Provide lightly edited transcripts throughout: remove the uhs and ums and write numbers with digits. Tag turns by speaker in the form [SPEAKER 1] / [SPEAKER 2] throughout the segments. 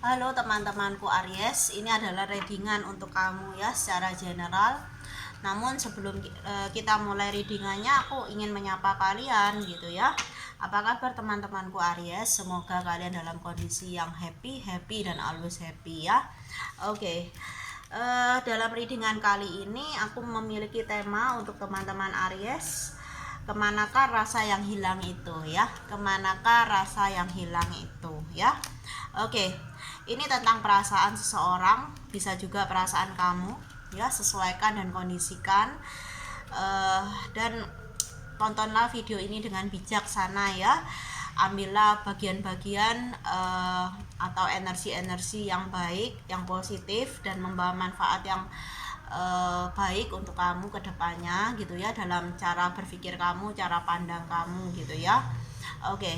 [SPEAKER 1] Halo teman-temanku Aries, ini adalah readingan untuk kamu ya secara general. Namun sebelum kita mulai readingannya, aku ingin menyapa kalian gitu ya. Apa kabar teman-temanku Aries? Semoga kalian dalam kondisi yang happy dan always happy ya. Oke. Dalam readingan kali ini aku memiliki tema untuk teman-teman Aries. Kemanakah rasa yang hilang itu ya? Kemanakah rasa yang hilang itu ya? Oke, ini tentang perasaan seseorang, bisa juga perasaan kamu ya. Sesuaikan dan kondisikan, dan tontonlah video ini dengan bijaksana ya. Ambillah bagian-bagian atau energi-energi yang baik, yang positif, dan membawa manfaat yang baik untuk kamu ke depannya gitu ya, dalam cara berpikir kamu, cara pandang kamu gitu ya. Oke,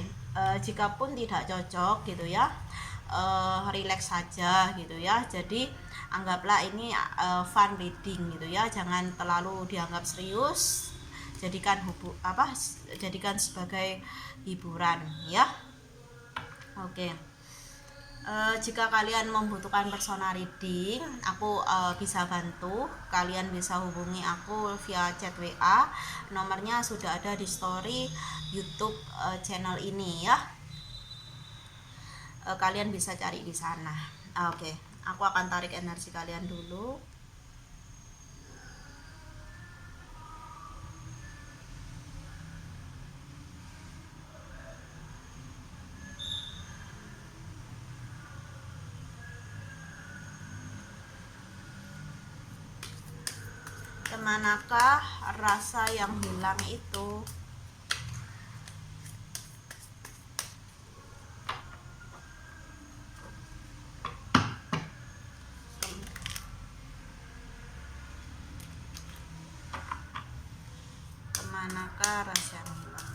[SPEAKER 1] jika pun tidak cocok gitu ya, relax saja gitu ya. Jadi anggaplah ini fun reading gitu ya, jangan terlalu dianggap serius. Jadikan sebagai hiburan ya. Oke. Jika kalian membutuhkan personal reading, aku bisa bantu. Kalian bisa hubungi aku via chat WA. Nomornya sudah ada di story YouTube channel ini ya. Kalian bisa cari di sana. Oke, aku akan tarik energi kalian dulu. Kemanakah rasa yang hilang itu? Kemanakah rasa yang hilang?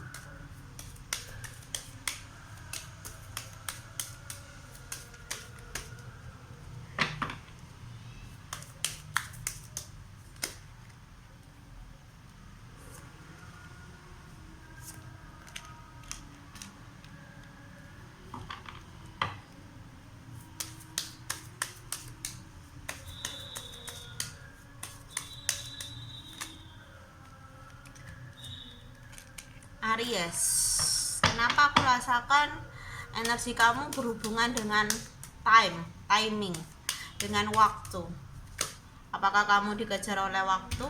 [SPEAKER 1] Aries, kenapa aku rasakan energi kamu berhubungan dengan timing, dengan waktu? Apakah kamu dikejar oleh waktu?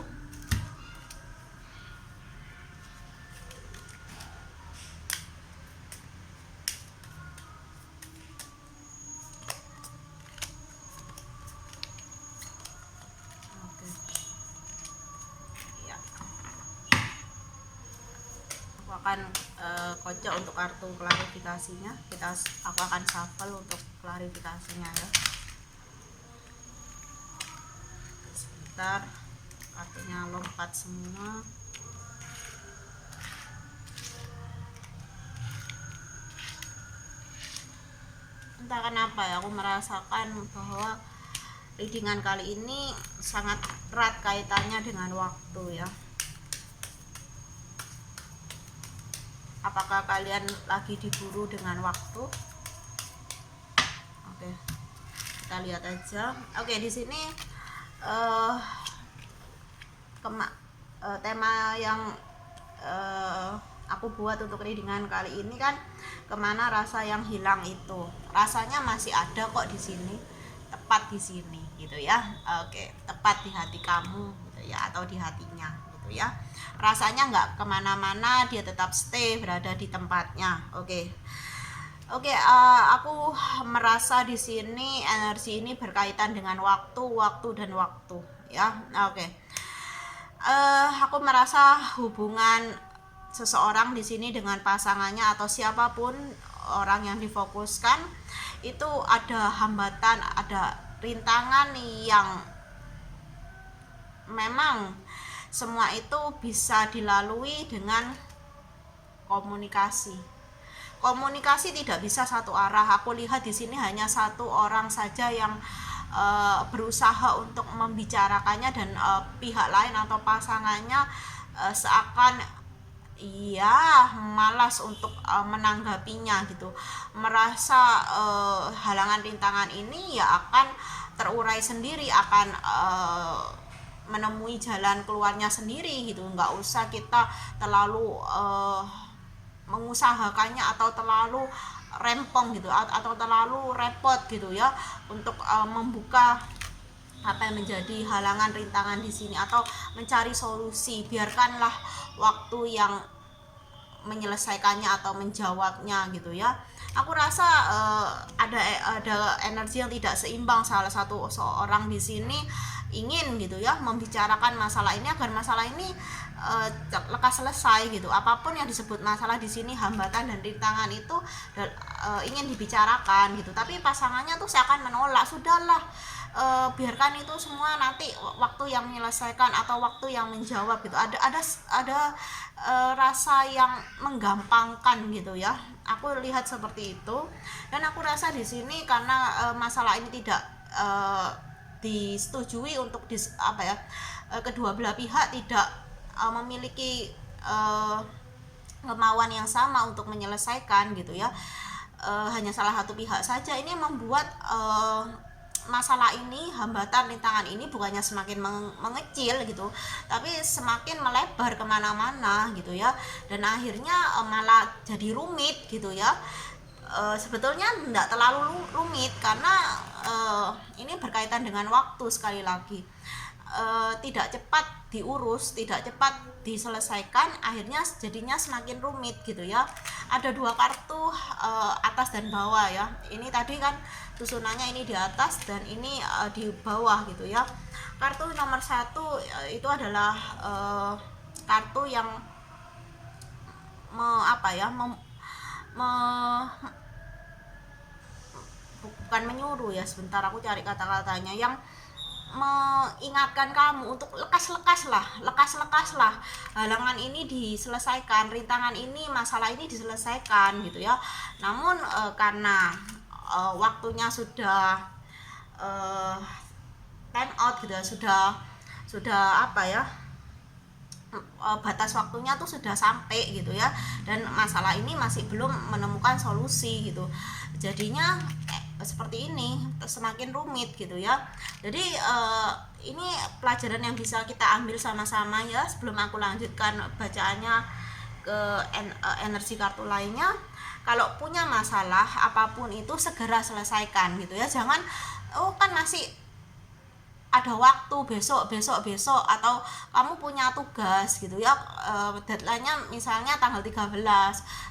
[SPEAKER 1] Oke. Ya. Aku akan kocok untuk kartu klarifikasinya. Aku akan shuffle untuk klarifikasinya ya. Sebentar, kartunya lompat semua. Entah kenapa ya, aku merasakan bahwa readingan kali ini sangat erat kaitannya dengan waktu ya. Apakah kalian lagi diburu dengan waktu? Oke, kita lihat aja. Oke, di sini tema yang aku buat untuk readingan kali ini kan, kemana rasa yang hilang itu. Rasanya masih ada kok di sini, tepat di sini gitu ya. Oke, tepat di hati kamu gitu ya, atau di hatinya gitu ya. Rasanya nggak kemana-mana, dia tetap stay berada di tempatnya. Oke, aku merasa di sini energi ini berkaitan dengan waktu dan waktu ya. Oke. Aku merasa hubungan seseorang di sini dengan pasangannya atau siapapun orang yang difokuskan itu ada hambatan, ada rintangan yang memang semua itu bisa dilalui dengan komunikasi. Komunikasi tidak bisa satu arah. Aku lihat di sini hanya satu orang saja yang berusaha untuk membicarakannya, dan pihak lain atau pasangannya seakan iya malas untuk menanggapinya gitu, merasa halangan rintangan ini ya akan terurai sendiri, akan menemui jalan keluarnya sendiri gitu, nggak usah kita terlalu mengusahakannya atau terlalu rempong gitu, atau terlalu repot gitu ya untuk membuka apa yang menjadi halangan rintangan di sini atau mencari solusi. Biarkanlah waktu yang menyelesaikannya atau menjawabnya gitu ya. Aku rasa ada energi yang tidak seimbang. Salah satu seorang di sini ingin gitu ya membicarakan masalah ini agar masalah ini lekas selesai gitu. Apapun yang disebut masalah di sini, hambatan dan rintangan itu ingin dibicarakan gitu. Tapi pasangannya tuh seakan menolak, sudahlah, biarkan itu semua nanti waktu yang menyelesaikan atau waktu yang menjawab gitu. Ada rasa yang menggampangkan gitu ya. Aku lihat seperti itu, dan aku rasa di sini karena masalah ini tidak disetujui untuk kedua belah pihak tidak memiliki kemauan yang sama untuk menyelesaikan gitu ya. Hanya salah satu pihak saja, ini membuat masalah ini, hambatan rintangan ini bukannya semakin mengecil gitu, tapi semakin melebar kemana-mana gitu ya, dan akhirnya malah jadi rumit gitu ya. Sebetulnya tidak terlalu rumit karena ini berkaitan dengan waktu. Sekali lagi, tidak cepat diurus, tidak cepat diselesaikan, akhirnya jadinya semakin rumit gitu ya. Ada dua kartu, atas dan bawah ya. Ini tadi kan susunannya ini di atas dan ini di bawah gitu ya. Kartu nomor 1 itu adalah kartu yang bukan menyuruh ya, sebentar aku cari kata-katanya, yang mengingatkan kamu untuk lekas-lekaslah halangan ini diselesaikan, rintangan ini, masalah ini diselesaikan gitu ya. Namun karena waktunya sudah time out gitu ya, sudah batas waktunya tuh sudah sampai gitu ya, dan masalah ini masih belum menemukan solusi gitu, jadinya seperti ini semakin rumit gitu ya. Jadi ini pelajaran yang bisa kita ambil sama-sama ya. Sebelum aku lanjutkan bacaannya ke energi kartu lainnya, kalau punya masalah apapun itu segera selesaikan gitu ya. Jangan kan masih ada waktu, besok, atau kamu punya tugas gitu ya, deadline-nya misalnya tanggal 13,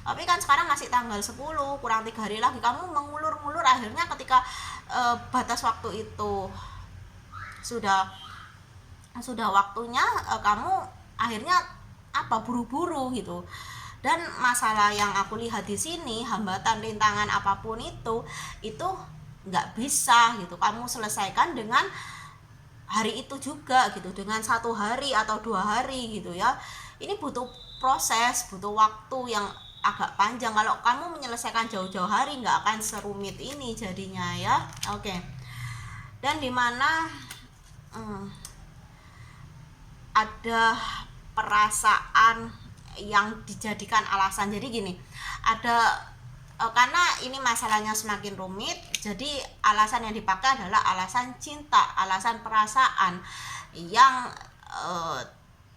[SPEAKER 1] tapi kan sekarang masih tanggal 10, kurang 3 hari lagi, kamu mengulur-ngulur, akhirnya ketika batas waktu itu sudah waktunya, kamu akhirnya buru-buru gitu. Dan masalah yang aku lihat di sini, hambatan, rintangan apapun itu nggak bisa gitu kamu selesaikan dengan hari itu juga gitu, dengan 1 hari atau 2 hari gitu ya. Ini butuh proses, butuh waktu yang agak panjang. Kalau kamu menyelesaikan jauh-jauh hari, nggak akan serumit ini jadinya ya. Oke. Dan dimana ada perasaan yang dijadikan alasan. Jadi gini, ada karena ini masalahnya semakin rumit, jadi alasan yang dipakai adalah alasan cinta, alasan perasaan yang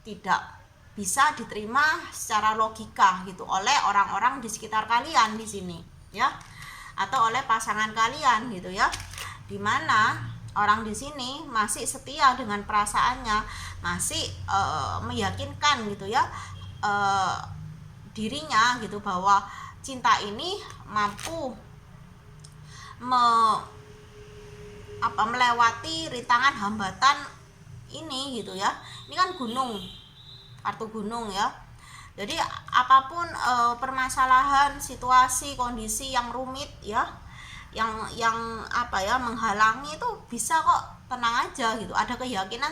[SPEAKER 1] tidak bisa diterima secara logika gitu oleh orang-orang di sekitar kalian di sini ya, atau oleh pasangan kalian gitu ya, dimana orang di sini masih setia dengan perasaannya, masih meyakinkan gitu ya dirinya gitu, bahwa cinta ini mampu melewati rintangan, hambatan ini gitu ya. Ini kan gunung, kartu gunung ya. Jadi apapun permasalahan, situasi, kondisi yang rumit ya, yang menghalangi itu bisa kok, tenang aja gitu. Ada keyakinan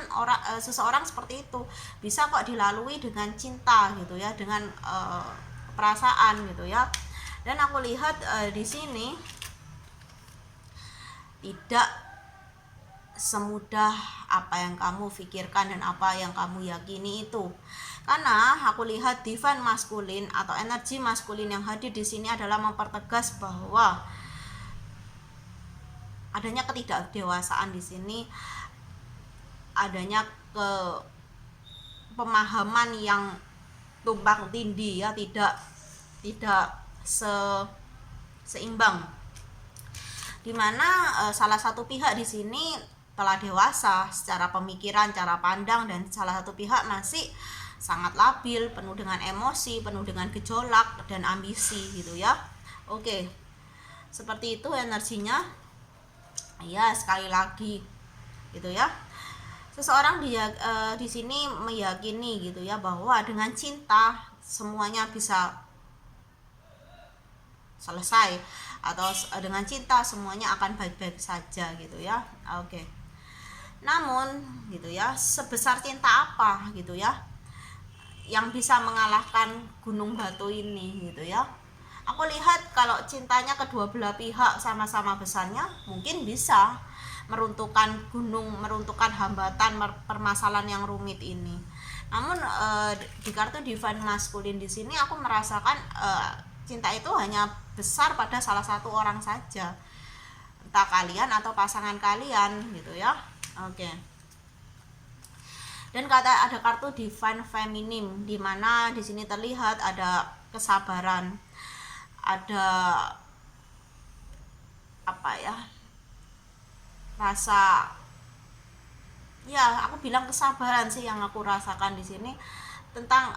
[SPEAKER 1] seseorang seperti itu bisa kok dilalui dengan cinta gitu ya, dengan perasaan gitu ya. Dan aku lihat di sini tidak semudah apa yang kamu pikirkan dan apa yang kamu yakini itu. Karena aku lihat divine maskulin atau energi maskulin yang hadir di sini adalah mempertegas bahwa adanya ketidakdewasaan di sini, adanya pemahaman yang tumpang tindih ya, tidak seimbang, dimana salah satu pihak di sini telah dewasa secara pemikiran, cara pandang, dan salah satu pihak masih sangat labil, penuh dengan emosi, penuh dengan gejolak dan ambisi gitu ya. Oke, seperti itu energinya ya. Sekali lagi gitu ya, seseorang di sini meyakini gitu ya bahwa dengan cinta semuanya bisa selesai, atau dengan cinta semuanya akan baik-baik saja gitu ya. Oke. Namun gitu ya, sebesar cinta apa gitu ya yang bisa mengalahkan gunung batu ini gitu ya. Aku lihat kalau cintanya kedua belah pihak sama-sama besarnya, mungkin bisa meruntuhkan gunung, meruntuhkan hambatan permasalahan yang rumit ini. Namun di kartu divine masculine di sini aku merasakan cinta itu hanya besar pada salah satu orang saja, entah kalian atau pasangan kalian gitu ya. Oke. Dan ada kartu divine feminine, di mana di sini terlihat ada kesabaran, ada apa ya, rasa ya, aku bilang kesabaran sih yang aku rasakan di sini tentang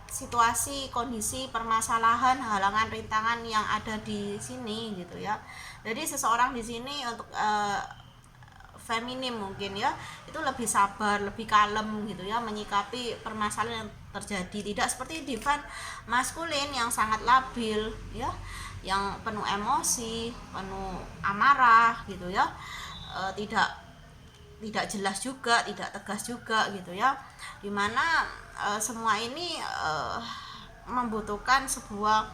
[SPEAKER 1] situasi, kondisi, permasalahan, halangan, rintangan yang ada di sini gitu ya. Jadi seseorang di sini untuk feminim mungkin ya, itu lebih sabar, lebih kalem gitu ya menyikapi permasalahan yang terjadi, tidak seperti divine maskulin yang sangat labil ya, yang penuh emosi, penuh amarah gitu ya, tidak jelas juga, tidak tegas juga gitu ya, dimana semua ini membutuhkan sebuah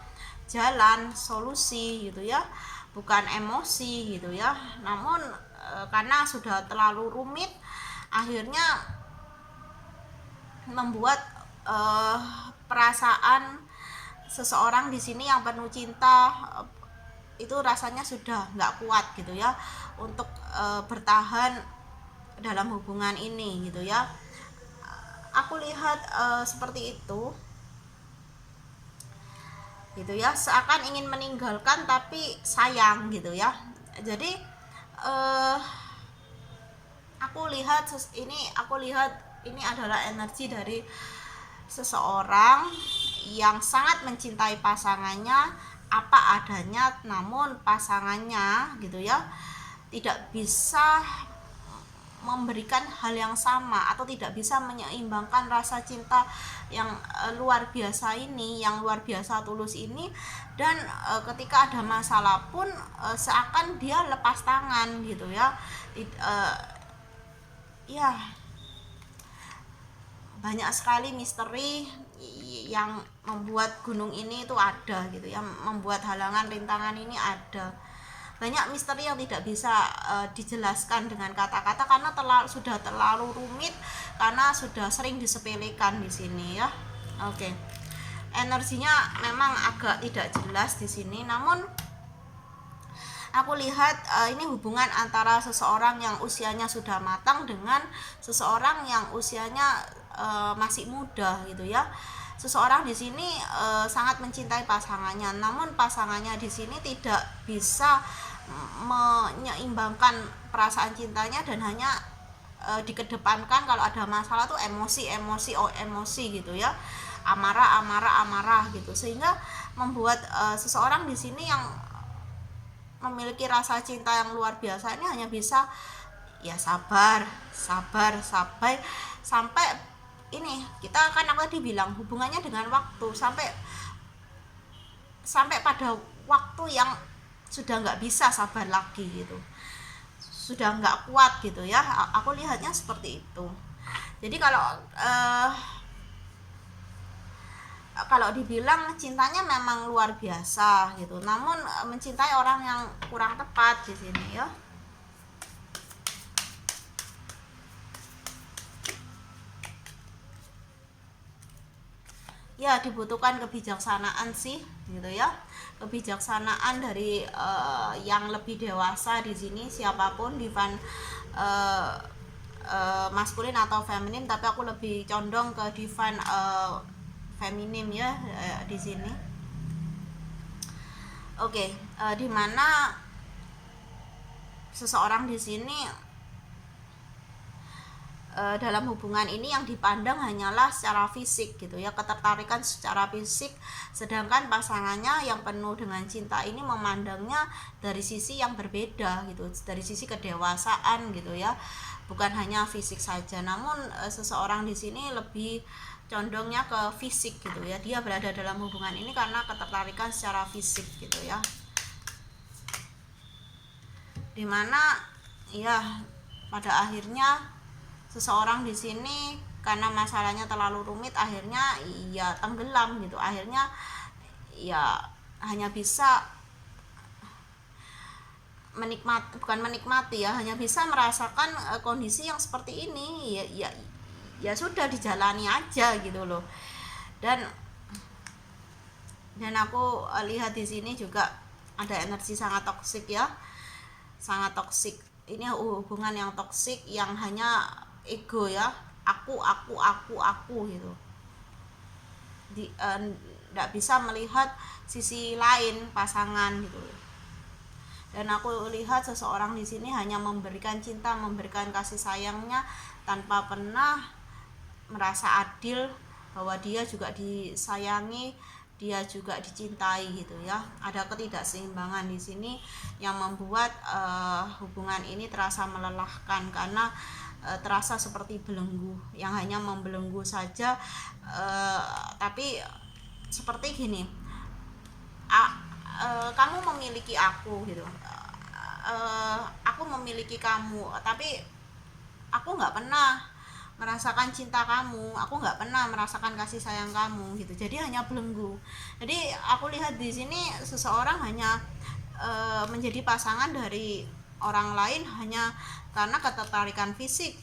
[SPEAKER 1] jalan solusi gitu ya, bukan emosi gitu ya. Namun karena sudah terlalu rumit, akhirnya membuat perasaan seseorang di sini yang penuh cinta itu rasanya sudah nggak kuat gitu ya untuk bertahan dalam hubungan ini gitu ya. Aku lihat seperti itu gitu ya, seakan ingin meninggalkan tapi sayang gitu ya. Jadi aku lihat ini adalah energi dari seseorang yang sangat mencintai pasangannya apa adanya, namun pasangannya gitu ya tidak bisa memberikan hal yang sama atau tidak bisa menyeimbangkan rasa cinta yang luar biasa ini, yang luar biasa tulus ini. Dan ketika ada masalah pun seakan dia lepas tangan gitu ya. Ya, banyak sekali misteri yang membuat gunung ini itu ada gitu ya, membuat halangan rintangan ini ada. Banyak misteri yang tidak bisa dijelaskan dengan kata-kata karena sudah terlalu rumit, karena sudah sering disepelekan di sini ya. Oke. Energinya memang agak tidak jelas di sini, namun aku lihat ini hubungan antara seseorang yang usianya sudah matang dengan seseorang yang usianya masih muda gitu ya. Seseorang di sini sangat mencintai pasangannya, namun pasangannya di sini tidak bisa menyeimbangkan perasaan cintanya dan hanya dikedepankan kalau ada masalah tuh emosi gitu ya, amarah gitu, sehingga membuat seseorang di sini yang memiliki rasa cinta yang luar biasa ini hanya bisa ya sabar sampai ini, kita kan aku tadi bilang hubungannya dengan waktu, sampai pada waktu yang sudah nggak bisa sabar lagi gitu, sudah nggak kuat gitu ya. Aku lihatnya seperti itu. Jadi kalau dibilang cintanya memang luar biasa gitu, namun mencintai orang yang kurang tepat di sini ya. ya dibutuhkan kebijaksanaan sih gitu ya, kebijaksanaan dari yang lebih dewasa di sini, siapapun divine maskulin atau feminim, tapi aku lebih condong ke divine feminim ya di sini. Oke, dimana seseorang di sini dalam hubungan ini yang dipandang hanyalah secara fisik gitu ya, ketertarikan secara fisik, sedangkan pasangannya yang penuh dengan cinta ini memandangnya dari sisi yang berbeda gitu, dari sisi kedewasaan gitu ya, bukan hanya fisik saja. Namun seseorang di sini lebih condongnya ke fisik gitu ya, dia berada dalam hubungan ini karena ketertarikan secara fisik gitu ya, dimana ya pada akhirnya seseorang di sini karena masalahnya terlalu rumit, akhirnya ya tenggelam gitu, akhirnya ya hanya bisa bukan menikmati ya, hanya bisa merasakan kondisi yang seperti ini, ya sudah dijalani aja gitu loh. Dan aku lihat di sini juga ada energi sangat toksik ya, sangat toksik. Ini hubungan yang toksik yang hanya ego ya, aku gitu, tidak bisa melihat sisi lain pasangan gitu. Dan aku lihat seseorang di sini hanya memberikan cinta, memberikan kasih sayangnya tanpa pernah merasa adil bahwa dia juga disayangi, dia juga dicintai gitu ya. Ada ketidakseimbangan di sini yang membuat hubungan ini terasa melelahkan, karena terasa seperti belenggu yang hanya membelenggu saja. Tapi seperti gini, kamu memiliki aku gitu, aku memiliki kamu, tapi aku nggak pernah merasakan cinta kamu, aku nggak pernah merasakan kasih sayang kamu gitu, jadi hanya belenggu. Jadi aku lihat di sini seseorang hanya menjadi pasangan dari orang lain hanya karena ketertarikan fisik,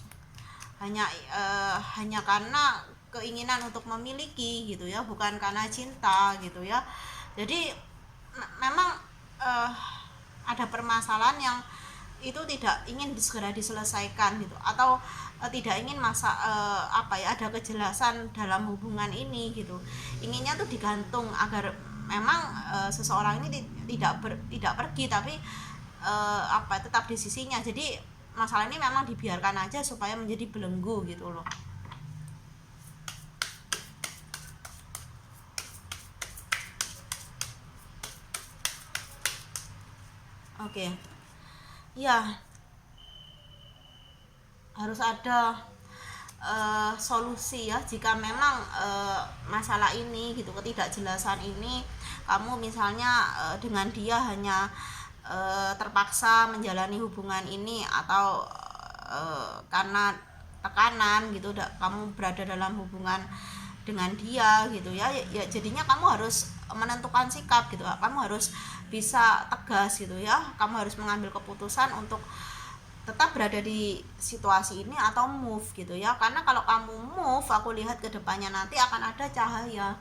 [SPEAKER 1] hanya karena keinginan untuk memiliki gitu ya, bukan karena cinta gitu ya. Jadi memang ada permasalahan yang itu tidak ingin segera diselesaikan gitu, atau tidak ingin ada kejelasan dalam hubungan ini gitu, inginnya tuh digantung agar memang seseorang ini tidak pergi, tapi tetap di sisinya. Jadi masalah ini memang dibiarkan aja supaya menjadi belenggu gitu loh. Oke. Ya, harus ada solusi ya jika memang masalah ini gitu, ketidakjelasan ini, kamu misalnya dengan dia hanya terpaksa menjalani hubungan ini, atau karena tekanan gitu, kamu berada dalam hubungan dengan dia gitu ya, jadinya kamu harus menentukan sikap gitu, kamu harus bisa tegas gitu ya, kamu harus mengambil keputusan untuk tetap berada di situasi ini atau move gitu ya. Karena kalau kamu move, aku lihat ke depannya nanti akan ada cahaya,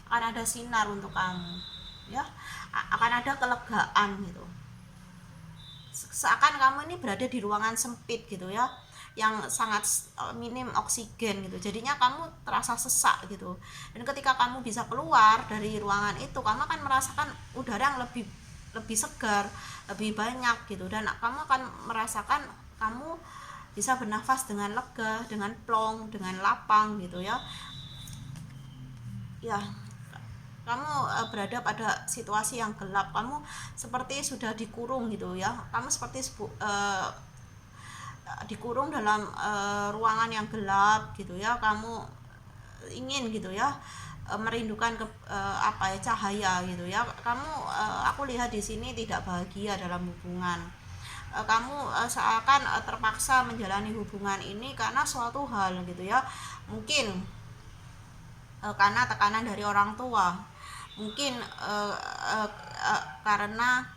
[SPEAKER 1] akan ada sinar untuk kamu ya, akan ada kelegaan gitu, seakan kamu ini berada di ruangan sempit gitu ya, yang sangat minim oksigen gitu, jadinya kamu terasa sesak gitu. Dan ketika kamu bisa keluar dari ruangan itu, kamu akan merasakan udara yang lebih segar, lebih banyak gitu, dan kamu akan merasakan kamu bisa bernafas dengan lega, dengan plong, dengan lapang gitu ya. Ya, kamu berada pada situasi yang gelap, kamu seperti sudah dikurung gitu ya, kamu seperti dikurung dalam ruangan yang gelap gitu ya, kamu ingin gitu ya merindukan cahaya gitu ya. Kamu aku lihat di sini tidak bahagia dalam hubungan. Kamu seakan terpaksa menjalani hubungan ini karena suatu hal gitu ya, mungkin karena tekanan dari orang tua, mungkin karena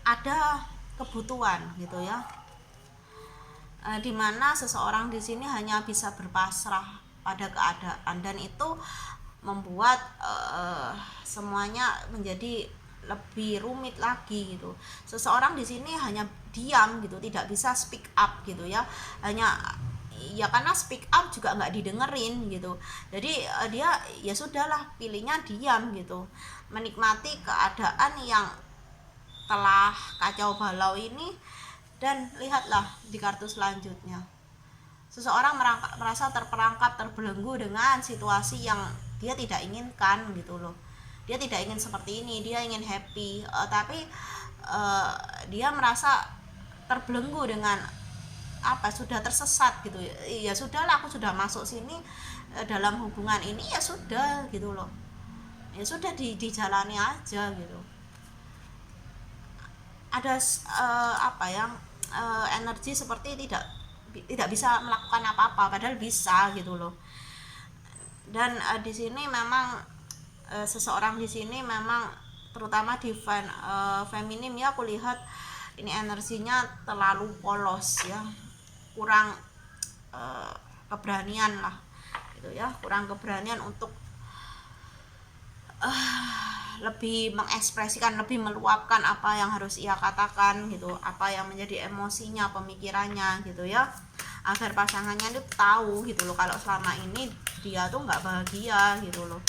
[SPEAKER 1] ada kebutuhan gitu ya, dimana seseorang di sini hanya bisa berpasrah pada keadaan, dan itu membuat semuanya menjadi lebih rumit lagi gitu. Seseorang di sini hanya diam gitu, tidak bisa speak up gitu ya, hanya ya karena speak up juga nggak didengerin gitu. Jadi dia ya sudahlah, pilihnya diam gitu, menikmati keadaan yang telah kacau balau ini. Dan lihatlah di kartu selanjutnya, seseorang merasa terperangkap, terbelenggu dengan situasi yang dia tidak inginkan gitu loh. Dia tidak ingin seperti ini, dia ingin happy, tapi dia merasa terbelenggu dengan apa, sudah tersesat gitu. Ya sudahlah, aku sudah masuk sini dalam hubungan ini, ya sudah gitu loh, ya sudah dijalani aja gitu. Ada apa yang energi seperti tidak bisa melakukan apa-apa, padahal bisa gitu loh. Dan di sini memang seseorang di sini memang terutama di feminim ya, aku lihat ini energinya terlalu polos ya, kurang keberanian lah gitu ya, kurang keberanian untuk lebih mengekspresikan, lebih meluapkan apa yang harus ia katakan gitu, apa yang menjadi emosinya, pemikirannya gitu ya, agar pasangannya itu tahu gitu loh kalau selama ini dia tuh nggak bahagia gitu loh,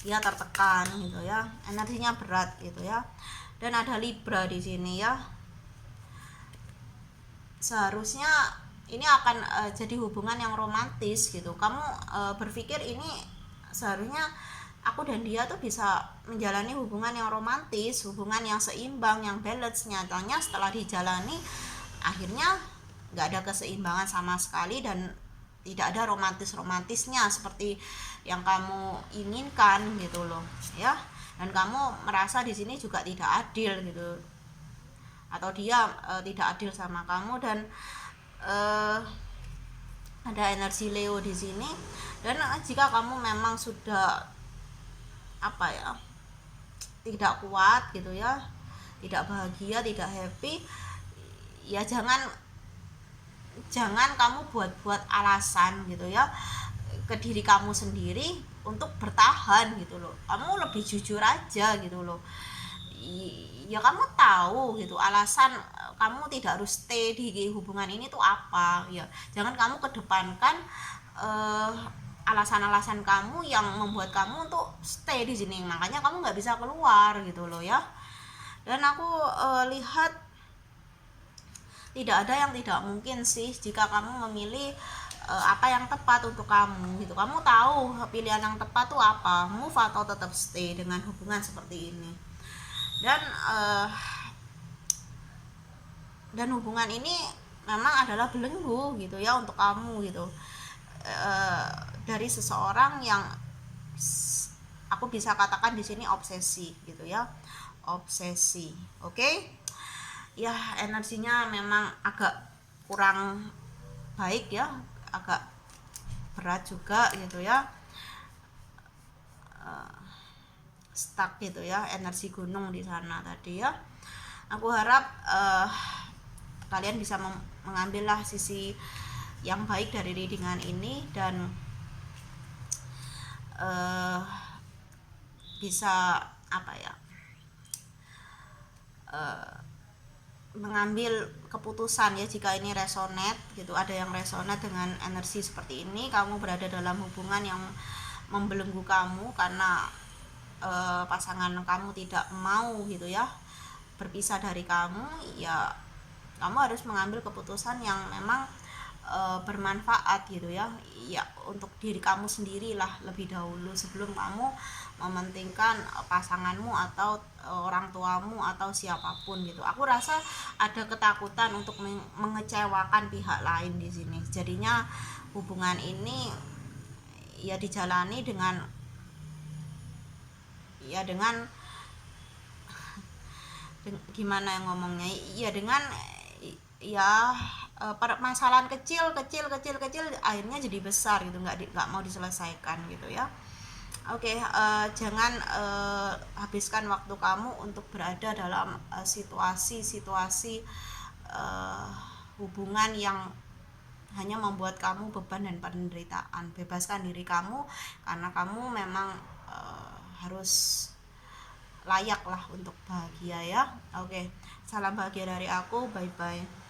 [SPEAKER 1] dia tertekan gitu ya, energinya berat gitu ya. Dan ada Libra di sini ya, seharusnya ini akan jadi hubungan yang romantis gitu. Kamu berpikir ini seharusnya aku dan dia tuh bisa menjalani hubungan yang romantis, hubungan yang seimbang, yang balance. Nyatanya setelah dijalani akhirnya nggak ada keseimbangan sama sekali, dan tidak ada romantisnya seperti yang kamu inginkan gitu loh ya. Dan kamu merasa di sini juga tidak adil gitu, atau dia tidak adil sama kamu. Dan ada energi Leo di sini. Dan jika kamu memang sudah apa ya, tidak kuat gitu ya, tidak bahagia, tidak happy, ya jangan kamu buat alasan gitu ya ke diri kamu sendiri untuk bertahan gitu loh. Kamu lebih jujur aja gitu loh. Ya kamu tahu gitu alasan kamu tidak harus stay di hubungan ini tuh apa ya. Jangan kamu kedepankan alasan-alasan kamu yang membuat kamu untuk stay di sini, makanya kamu nggak bisa keluar gitu loh ya. Dan aku lihat tidak ada yang tidak mungkin sih jika kamu memilih apa yang tepat untuk kamu gitu. Kamu tahu pilihan yang tepat tuh apa, move atau tetap stay dengan hubungan seperti ini. Dan hubungan ini memang adalah belenggu gitu ya untuk kamu gitu, dari seseorang yang aku bisa katakan di sini obsesi gitu ya, obsesi. Oke? Ya energinya memang agak kurang baik ya, agak berat juga gitu ya, stuck gitu ya, energi gunung di sana tadi ya. Aku harap kalian bisa mengambil lah sisi yang baik dari readingan ini, dan bisa apa ya, mengambil keputusan ya jika ini resonate gitu. Ada yang resonate dengan energi seperti ini, kamu berada dalam hubungan yang membelenggu kamu karena pasangan kamu tidak mau gitu ya berpisah dari kamu, ya kamu harus mengambil keputusan yang memang bermanfaat gitu ya, untuk diri kamu sendirilah lebih dahulu sebelum kamu mementingkan pasanganmu atau orang tuamu atau siapapun gitu. Aku rasa ada ketakutan untuk mengecewakan pihak lain di sini. Jadinya hubungan ini ya dijalani dengan gimana yang ngomongnya ya, dengan permasalahan kecil akhirnya jadi besar gitu, nggak mau diselesaikan gitu ya. Oke, jangan habiskan waktu kamu untuk berada dalam situasi hubungan yang hanya membuat kamu beban dan penderitaan. Bebaskan diri kamu, karena kamu memang harus layak lah untuk bahagia ya. Oke, salam bahagia dari aku, bye bye.